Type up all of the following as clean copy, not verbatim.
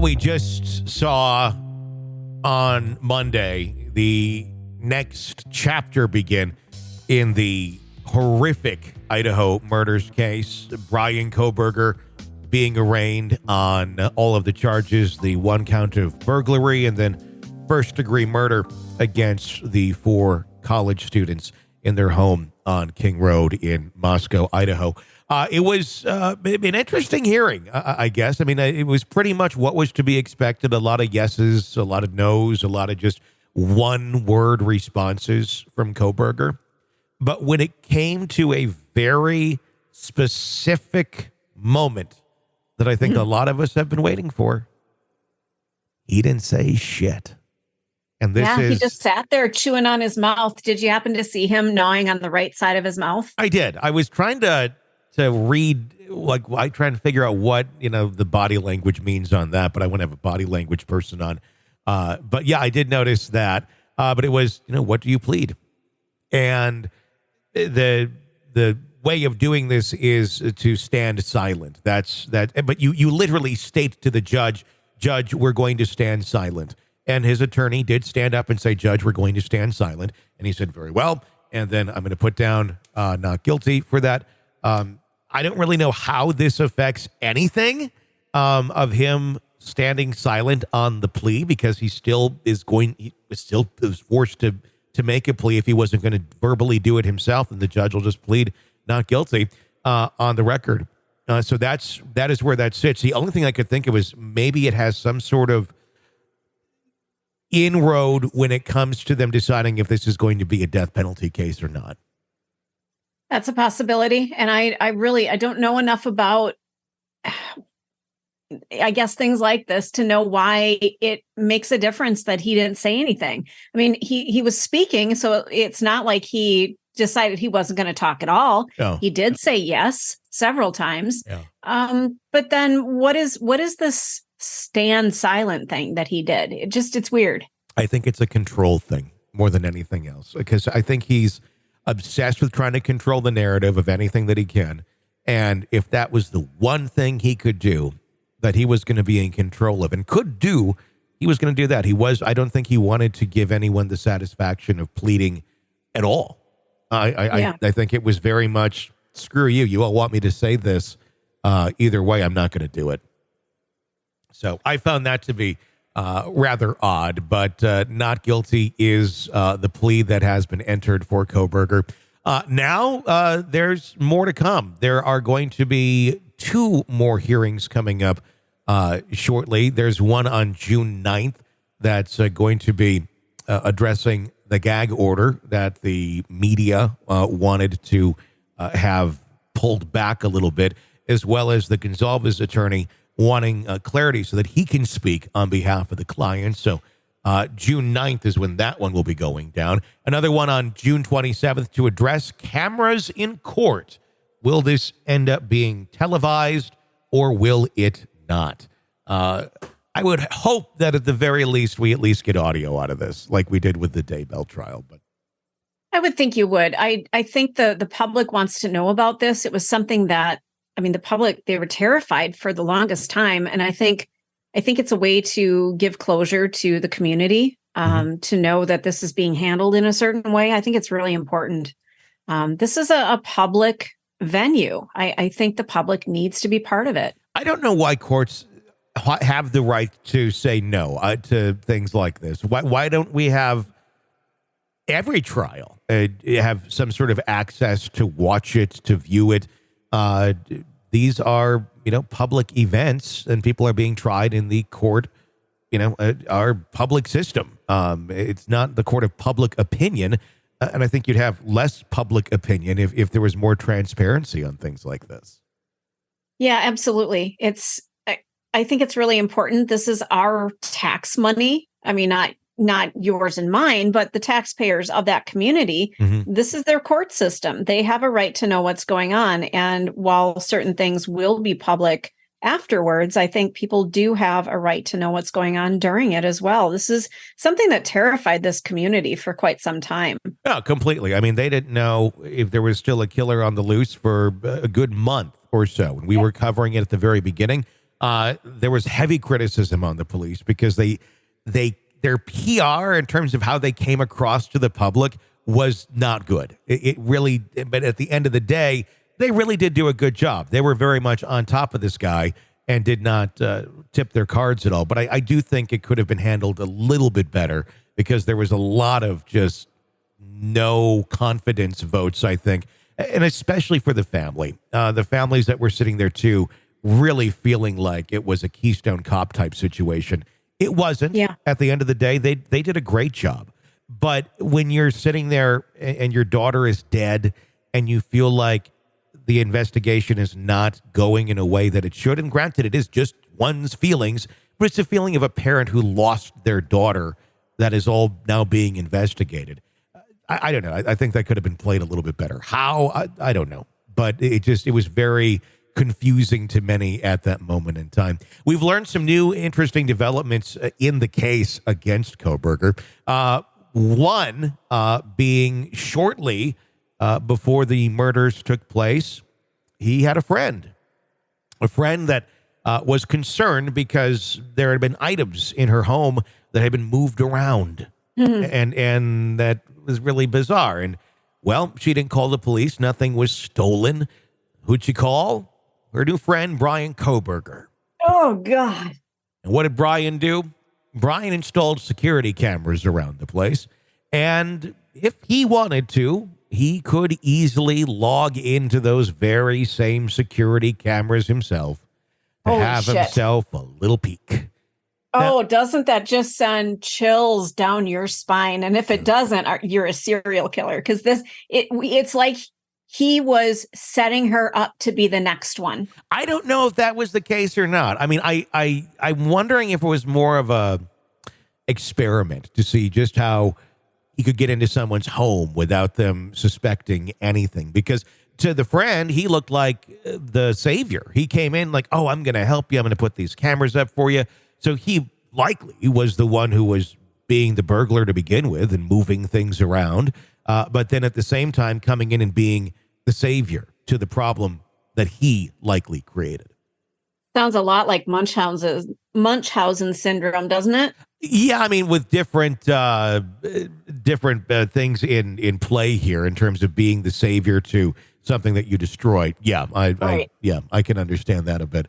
Well, we just saw on Monday the next chapter begin in the horrific Idaho murders case. Bryan Kohberger being arraigned on all of the charges, the one count of burglary and then first-degree murder against the 4 college students in their home on King Road in Moscow, Idaho. It was an interesting hearing, I guess. I mean, it was pretty much what was to be expected. A lot of yeses, a lot of nos, a lot of just one-word responses from Kohberger. But when it came to a very specific moment that I think a lot of us have been waiting for, he didn't say shit. And this he just sat there chewing on his mouth. Did you happen to see him gnawing on the right side of his mouth? I did. I was trying to read, like, I try to figure out what, the body language means on that, but I wouldn't have a body language person on. But yeah, I did notice that. But it was, what do you plead? And the way of doing this is to stand silent. That's that. But you literally state to the judge, we're going to stand silent. And his attorney did stand up and say, Judge, we're going to stand silent. And he said, very well. And then I'm going to put down not guilty for that. I don't really know how this affects anything of him standing silent on the plea, because he was forced to make a plea if he wasn't going to verbally do it himself, and the judge will just plead not guilty on the record. So that is where that sits. The only thing I could think of is maybe it has some sort of inroad when it comes to them deciding if this is going to be a death penalty case or not. That's a possibility. And I don't know enough about, I guess, things like this to know why it makes a difference that he didn't say anything. I mean, he was speaking, so it's not like he decided he wasn't going to talk at all. No. He did say yes several times. Yeah. But then what is this stand silent thing that he did? It's weird. I think it's a control thing more than anything else, because I think he's obsessed with trying to control the narrative of anything that he can. And if that was the one thing he could do that he was going to be in control of and could do, he was going to do that. I don't think he wanted to give anyone the satisfaction of pleading at all. I think it was very much, screw you. You all want me to say this. Either way, I'm not going to do it. So I found that to be rather odd, but not guilty is the plea that has been entered for Kohberger. Now there's more to come. There are going to be 2 more hearings coming up shortly. There's one on June 9th that's going to be addressing the gag order that the media wanted to have pulled back a little bit, as well as the Gonzalez attorney wanting clarity so that he can speak on behalf of the client. So June 9th is when that one will be going down. Another one on June 27th to address cameras in court. Will this end up being televised or will it not? I would hope that at the very least we at least get audio out of this, like we did with the Daybell trial. But I would think you would. I think the public wants to know about this. It was something that, the public, they were terrified for the longest time. And I think it's a way to give closure to the community, to know that this is being handled in a certain way. I think it's really important. This is a public venue. I think the public needs to be part of it. I don't know why courts have the right to say no to things like this. Why don't we have every trial have some sort of access to watch it, to view it? These are, public events, and people are being tried in the court, our public system. It's not the court of public opinion. And I think you'd have less public opinion if there was more transparency on things like this. Yeah, absolutely. I think it's really important. This is our tax money. Not yours and mine, but the taxpayers of that community. Mm-hmm. This is their court system. They have a right to know what's going on. And while certain things will be public afterwards, I think people do have a right to know what's going on during it as well. This is something that terrified this community for quite some time. Yeah, completely. They didn't know if there was still a killer on the loose for a good month or so. And we were covering it at the very beginning. There was heavy criticism on the police because their PR in terms of how they came across to the public was not good. It really, but at the end of the day, they really did do a good job. They were very much on top of this guy and did not tip their cards at all. But I do think it could have been handled a little bit better because there was a lot of just no confidence votes, I think, and especially for the family. The families that were sitting there, too, really feeling like it was a Keystone Cop type situation. It wasn't. Yeah. At the end of the day, they did a great job. But when you're sitting there and your daughter is dead and you feel like the investigation is not going in a way that it should, and granted, it is just one's feelings, but it's a feeling of a parent who lost their daughter that is all now being investigated. I don't know. I think that could have been played a little bit better. How? I don't know. But it was very confusing to many at that moment in time. We've learned some new interesting developments in the case against Kohberger. One being shortly before the murders took place, he had a friend that was concerned because there had been items in her home that had been moved around. Mm-hmm. And that was really bizarre. And, well, she didn't call the police. Nothing was stolen. Who'd she call? Her new friend, Bryan Kohberger. Oh, God. And what did Bryan do? Bryan installed security cameras around the place. And if he wanted to, he could easily log into those very same security cameras himself to have himself a little peek. Oh, doesn't that just send chills down your spine? And if it doesn't, you're a serial killer. Because it's like he was setting her up to be the next one. I don't know if that was the case or not. I mean, I'm wondering if it was more of a experiment to see just how he could get into someone's home without them suspecting anything. Because to the friend, he looked like the savior. He came in like, oh, I'm going to help you. I'm going to put these cameras up for you. So he likely was the one who was being the burglar to begin with and moving things around. But then at the same time coming in and being the savior to the problem that he likely created. Sounds a lot like Munchausen syndrome, doesn't it? Yeah, I mean, with different things in play here in terms of being the savior to something that you destroyed. Yeah, I can understand that a bit.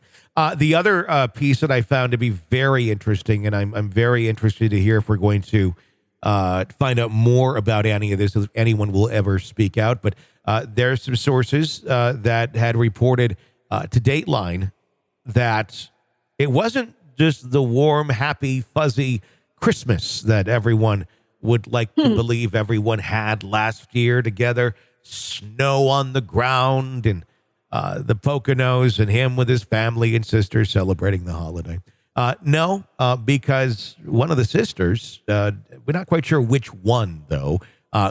The other piece that I found to be very interesting, and I'm very interested to hear if we're going to find out more about any of this, if anyone will ever speak out. But there's some sources that had reported to Dateline that it wasn't just the warm, happy, fuzzy Christmas that everyone would like to believe everyone had last year together. Snow on the ground and the Poconos and him with his family and sisters celebrating the holiday. No, because one of the sisters, we're not quite sure which one, though,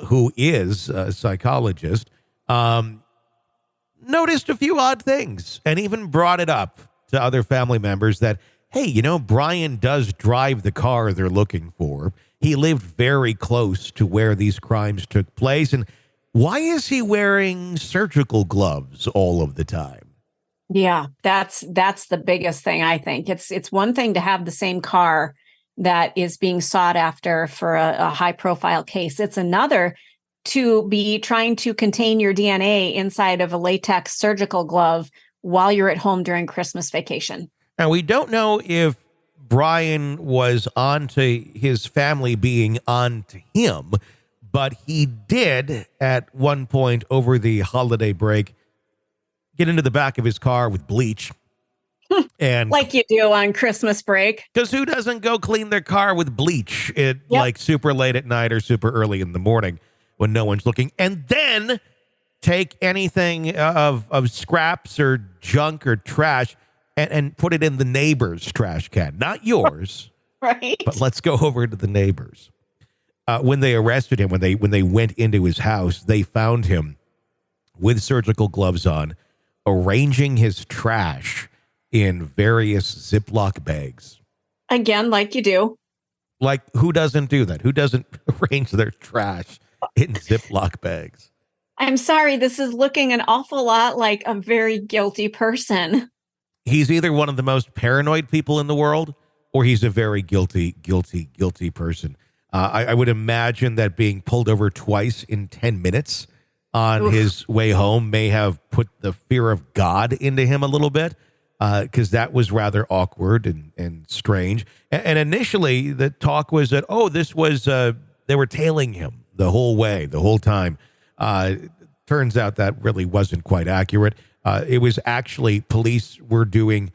who is a psychologist, noticed a few odd things and even brought it up to other family members that, hey, Bryan does drive the car they're looking for. He lived very close to where these crimes took place. And why is he wearing surgical gloves all of the time? Yeah, that's the biggest thing, I think. It's one thing to have the same car that is being sought after for a high-profile case. It's another to be trying to contain your DNA inside of a latex surgical glove while you're at home during Christmas vacation. And we don't know if Bryan was on to his family being on to him, but he did at one point over the holiday break get into the back of his car with bleach. And like you do on Christmas break. Because who doesn't go clean their car with bleach like super late at night or super early in the morning when no one's looking? And then take anything of scraps or junk or trash and put it in the neighbor's trash can. Not yours. Right. But let's go over to the neighbor's. When they arrested him, when they went into his house, they found him with surgical gloves on, arranging his trash in various Ziploc bags. Again, like you do. Like, who doesn't do that? Who doesn't arrange their trash in Ziploc bags? I'm sorry, this is looking an awful lot like a very guilty person. he's either one of the most paranoid people in the world, or he's a very guilty person. I would imagine that being pulled over twice in 10 minutes on his way home may have put the fear of God into him a little bit, because that was rather awkward and strange. And initially, the talk was that, this was, they were tailing him the whole way, the whole time. Turns out that really wasn't quite accurate. It was actually police were doing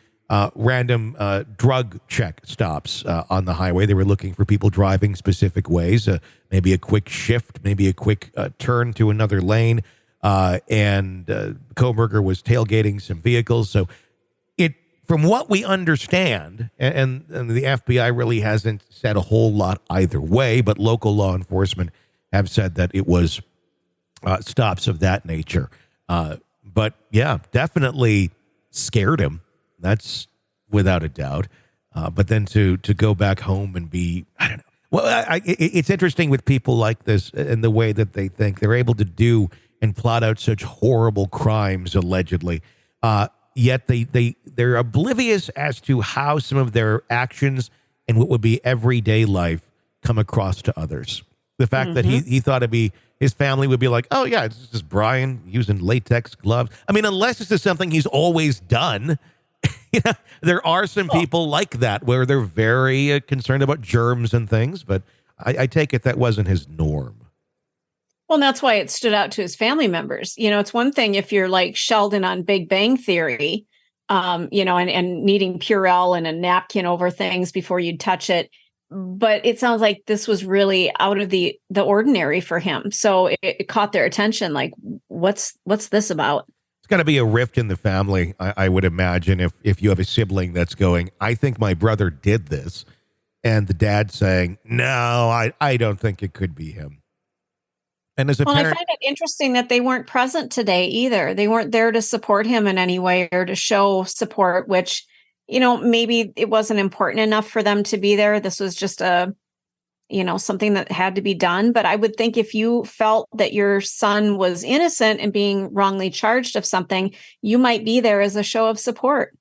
random drug check stops on the highway. They were looking for people driving specific ways, maybe a quick shift, maybe a quick turn to another lane. And Kohberger was tailgating some vehicles. So from what we understand, and the FBI really hasn't said a whole lot either way, but local law enforcement have said that it was stops of that nature. But yeah, definitely scared him. That's without a doubt. But then to go back home and be, I don't know. Well, it's interesting with people like this and the way that they think. They're able to do and plot out such horrible crimes, allegedly. Yet they're oblivious as to how some of their actions and what would be everyday life come across to others. The fact that he thought his family would be like, oh, yeah, it's just Bryan using latex gloves. I mean, unless this is something he's always done. There are some people like that where they're very concerned about germs and things, but I take it that wasn't his norm. Well, and that's why it stood out to his family members. It's one thing if you're like Sheldon on Big Bang Theory, and needing Purell and a napkin over things before you'd touch it. But it sounds like this was really out of the ordinary for him. So it caught their attention. Like, what's this about? It's got to be a rift in the family, I would imagine, if you have a sibling that's going, I think my brother did this. And the dad saying, no, I don't think it could be him. And as a parent, I find it interesting that they weren't present today either. They weren't there to support him in any way or to show support, which, maybe it wasn't important enough for them to be there. This was just something that had to be done. But I would think if you felt that your son was innocent and being wrongly charged of something, you might be there as a show of support.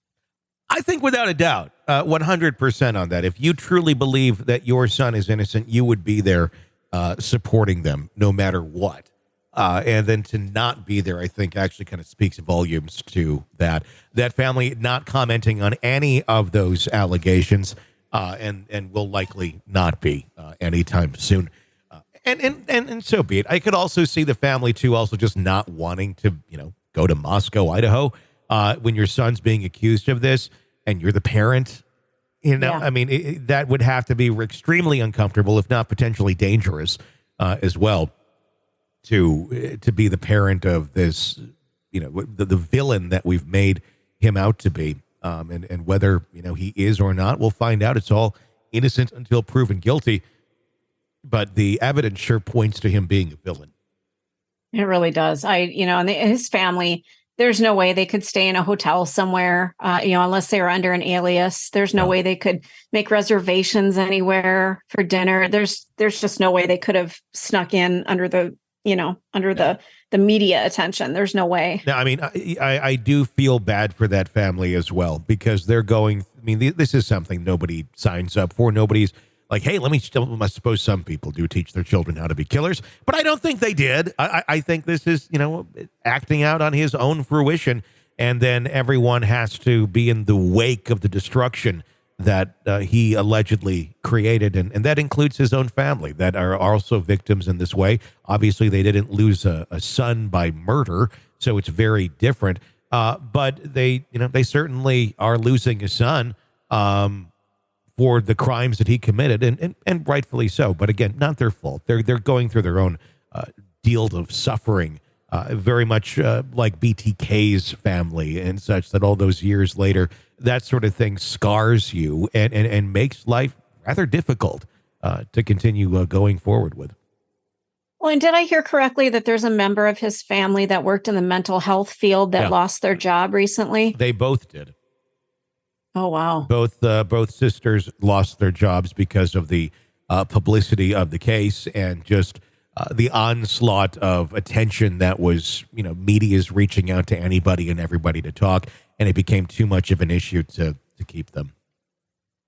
I think without a doubt, 100% on that. If you truly believe that your son is innocent, you would be there supporting them no matter what. And then to not be there, I think actually kind of speaks volumes to that family not commenting on any of those allegations, and will likely not be anytime soon. And so be it. I could also see the family too, also just not wanting to, go to Moscow, Idaho, when your son's being accused of this and you're the parent. Yeah. I mean, that would have to be extremely uncomfortable, if not potentially dangerous, as well, to be the parent of this, the villain that we've made him out to be. And whether, he is or not, we'll find out. It's all innocent until proven guilty. But the evidence sure points to him being a villain. It really does. And his family, there's no way they could stay in a hotel somewhere, unless they were under an alias. There's no way they could make reservations anywhere for dinner. There's just no way they could have snuck in under the media attention. There's no way. Now, I mean, I do feel bad for that family as well, because they're going, this is something nobody signs up for. Nobody's like, hey, I suppose some people do teach their children how to be killers, but I don't think they did. I think this is, acting out on his own fruition. And then everyone has to be in the wake of the destruction that he allegedly created. And that includes his own family that are also victims in this way. Obviously, they didn't lose a son by murder, so it's very different. But they certainly are losing a son for the crimes that he committed, and rightfully so. But again, not their fault. They're going through their own deal of suffering, very much like BTK's family and such, that all those years later, that sort of thing scars you and makes life rather difficult to continue going forward with. Well, and did I hear correctly that there's a member of his family that worked in the mental health field that lost their job recently? They both did. Oh, wow. Both sisters lost their jobs because of the publicity of the case and just the onslaught of attention that was, media's reaching out to anybody and everybody to talk. and it became too much of an issue to keep them.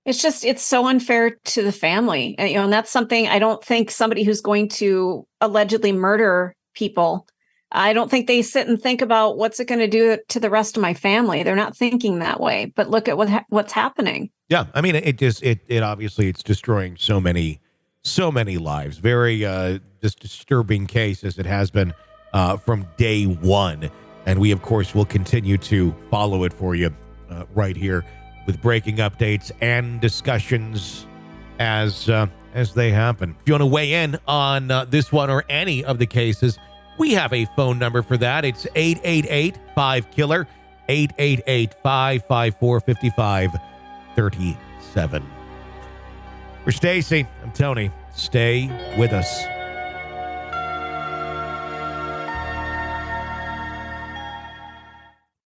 It's so unfair to the family. And that's something I don't think somebody who's going to allegedly murder people, I don't think they sit and think about what's it going to do to the rest of my family. They're not thinking that way. But look at what's happening. Yeah, I mean, it obviously it's destroying so many lives. Very just disturbing case as it has been from day one, and we of course will continue to follow it for you right here with breaking updates and discussions as they happen. If you want to weigh in on this one or any of the cases, we have a phone number for that. It's 888-5-KILLER, 888-554-5537. For Stacy, I'm Tony. Stay with us.